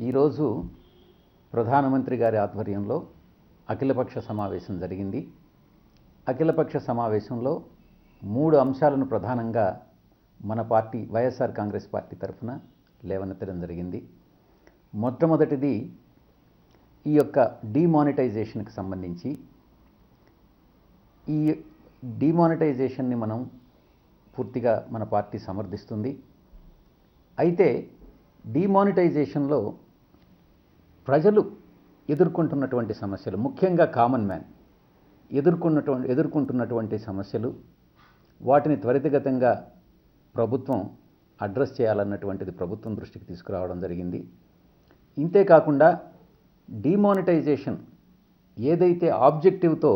ఈరోజు ప్రధానమంత్రి గారి ఆధ్వర్యంలో అఖిలపక్ష సమావేశం జరిగింది. అఖిలపక్ష సమావేశంలో 3 అంశాలను ప్రధానంగా మన పార్టీ వైఎస్ఆర్ కాంగ్రెస్ పార్టీ తరఫున లేవనెత్తడం జరిగింది. మొట్టమొదటిది ఈ యొక్క డిమానిటైజేషన్కి సంబంధించి. ఈ డిమానిటైజేషన్ని మనం పూర్తిగా మన పార్టీ సమర్థిస్తుంది. అయితే డిమానిటైజేషన్లో ప్రజలు ఎదుర్కొంటున్నటువంటి సమస్యలు, ముఖ్యంగా కామన్ మ్యాన్ ఎదుర్కొంటున్నటువంటి సమస్యలు, వాటిని త్వరితగతంగా ప్రభుత్వం అడ్రస్ చేయాలన్నటువంటిది ప్రభుత్వం దృష్టికి తీసుకురావడం జరిగింది. ఇంతేకాకుండా డిమానిటైజేషన్ ఏదైతే ఆబ్జెక్టివ్తో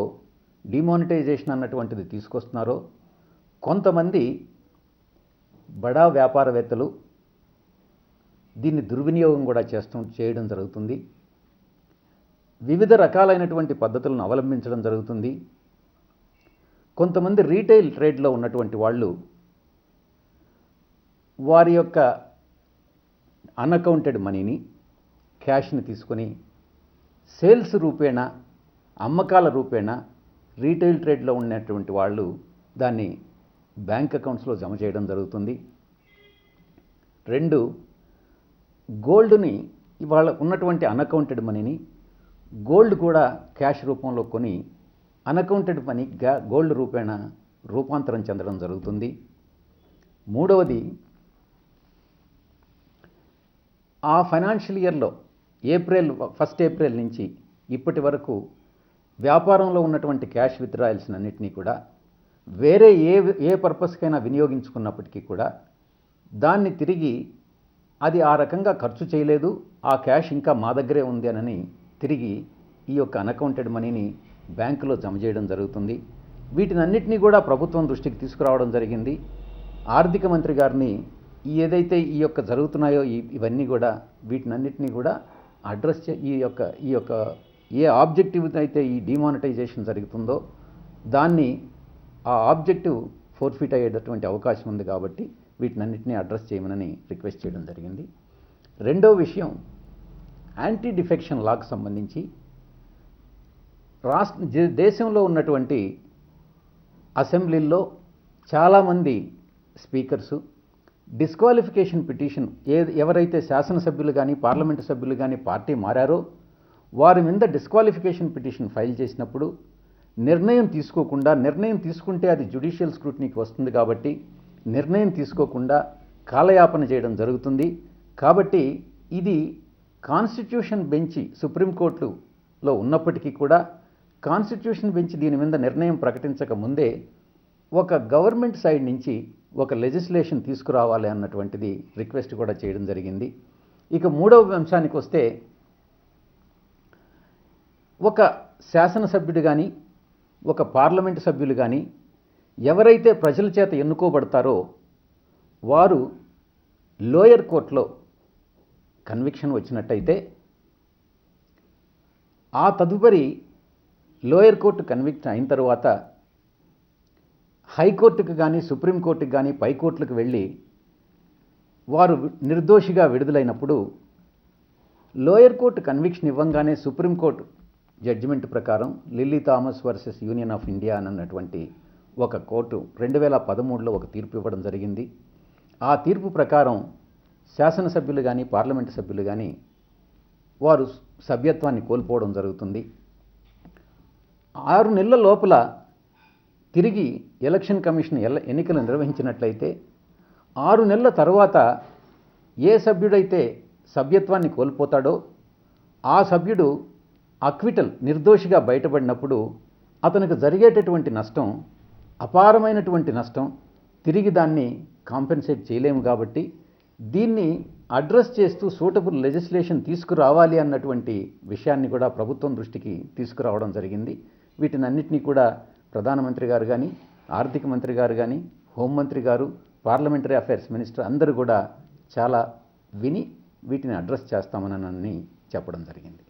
డిమానిటైజేషన్ అన్నటువంటిది తీసుకొస్తున్నారో, కొంతమంది బడా వ్యాపారవేత్తలు దీన్ని దుర్వినియోగం కూడా చేయడం జరుగుతుంది. వివిధ రకాలైనటువంటి పద్ధతులను అవలంబించడం జరుగుతుంది. కొంతమంది రీటైల్ ట్రేడ్లో ఉన్నటువంటి వాళ్ళు వారి యొక్క అన్అకౌంటెడ్ మనీని, క్యాష్ని తీసుకొని సేల్స్ రూపేణా, అమ్మకాల రూపేణా రీటైల్ ట్రేడ్లో ఉన్నటువంటి వాళ్ళు దాన్ని బ్యాంక్ అకౌంట్స్లో జమ చేయడం జరుగుతుంది. 2, గోల్డ్ని, ఇవాళ ఉన్నటువంటి అన్అకౌంటెడ్ మనీని గోల్డ్ కూడా క్యాష్ రూపంలో కొని అన్అకౌంటెడ్ మనీగా గోల్డ్ రూపేణా రూపాంతరం చెందడం జరుగుతుంది. 3వది, ఆ ఫైనాన్షియల్ ఇయర్లో 1 ఏప్రిల్ నుంచి ఇప్పటి వరకు వ్యాపారంలో ఉన్నటువంటి క్యాష్ విత్డ్రాయల్స్ అన్నింటినీ కూడా వేరే ఏ పర్పస్కైనా వినియోగించుకున్నప్పటికీ కూడా దాన్ని తిరిగి అది ఆ రకంగా ఖర్చు చేయలేదు, ఆ క్యాష్ ఇంకా మా దగ్గరే ఉంది అని తిరిగి ఈ యొక్క అన్అకౌంటెడ్ మనీని బ్యాంకులో జమ చేయడం జరుగుతుంది. వీటినన్నిటినీ కూడా ప్రభుత్వం దృష్టికి తీసుకురావడం జరిగింది. ఆర్థిక మంత్రి గారిని ఏదైతే ఈ యొక్క జరుగుతున్నాయో ఇవన్నీ కూడా వీటినన్నిటినీ కూడా అడ్రస్ ఈ యొక్క ఏ ఆబ్జెక్టివ్ అయితే ఈ డిమానిటైజేషన్ జరుగుతుందో దాన్ని ఆ ఆబ్జెక్టివ్ ఫోర్ఫిట్ అయ్యేటటువంటి అవకాశం ఉంది. కాబట్టి వీటినన్నిటినీ అడ్రస్ చేయమని రిక్వెస్ట్ చేయడం జరిగింది. 2వ విషయం, యాంటీ డిఫెక్షన్ లాకు సంబంధించి దేశంలో ఉన్నటువంటి అసెంబ్లీల్లో చాలామంది స్పీకర్సు డిస్క్వాలిఫికేషన్ పిటిషన్ ఎవరైతే శాసనసభ్యులు కానీ పార్లమెంటు సభ్యులు కానీ పార్టీ మారారో వారి మీద డిస్క్వాలిఫికేషన్ పిటిషన్ ఫైల్ చేసినప్పుడు నిర్ణయం తీసుకుంటే అది జ్యుడిషియల్ స్క్రూటినీకి వస్తుంది. కాబట్టి నిర్ణయం తీసుకోకుండా కాలయాపన చేయడం జరుగుతుంది. కాబట్టి ఇది కాన్స్టిట్యూషన్ బెంచి సుప్రీంకోర్టులో ఉన్నప్పటికీ కూడా కాన్స్టిట్యూషన్ బెంచ్ దీని మీద నిర్ణయం ప్రకటించక ముందే ఒక గవర్నమెంట్ సైడ్ నుంచి ఒక లెజిస్లేషన్ తీసుకురావాలి అన్నటువంటిది రిక్వెస్ట్ కూడా చేయడం జరిగింది. ఇక 3వ అంశానికి వస్తే, ఒక శాసనసభ్యుడు కానీ ఒక పార్లమెంటు సభ్యులు కానీ ఎవరైతే ప్రజల చేత ఎన్నుకోబడతారో వారు లోయర్ కోర్టులో కన్విక్షన్ వచ్చినట్టయితే ఆ తదుపరి లోయర్ కోర్టు కన్విక్ట్ అయిన తర్వాత హైకోర్టుకు కానీ సుప్రీంకోర్టుకు కానీ పైకోర్టులకు వెళ్ళి వారు నిర్దోషిగా విడుదలైనప్పుడు లోయర్ కోర్టు కన్విక్షన్ ఇవ్వంగానే సుప్రీంకోర్టు జడ్జిమెంట్ ప్రకారం Lily Thomas versus Union of India అన్నటువంటి ఒక కోర్టు 2013లో ఒక తీర్పు ఇవ్వడం జరిగింది. ఆ తీర్పు ప్రకారం శాసనసభ్యులు కానీ పార్లమెంటు సభ్యులు కానీ వారు సభ్యత్వాన్ని కోల్పోవడం జరుగుతుంది. 6 నెలల లోపల తిరిగి ఎలక్షన్ కమిషన్ ఎన్నికలు నిర్వహించినట్లయితే 6 నెలల తర్వాత ఏ సభ్యుడైతే సభ్యత్వాన్ని కోల్పోతాడో ఆ సభ్యుడు అక్విటల్, నిర్దోషిగా బయటపడినప్పుడు అతనికి జరిగేటటువంటి నష్టం అపారమైనటువంటి నష్టం, తిరిగి దాన్ని కాంపెన్సేట్ చేయలేము. కాబట్టి దీన్ని అడ్రస్ చేస్తూ సూటబుల్ లెజిస్లేషన్ తీసుకురావాలి అన్నటువంటి విషయాన్ని కూడా ప్రభుత్వం దృష్టికి తీసుకురావడం జరిగింది. వీటినన్నిటినీ కూడా ప్రధానమంత్రి గారు కానీ, ఆర్థిక మంత్రి గారు కానీ, హోంమంత్రి గారు, పార్లమెంటరీ అఫైర్స్ మినిస్టర్ అందరూ కూడా చాలా విని వీటిని అడ్రస్ చేస్తామని చెప్పడం జరిగింది.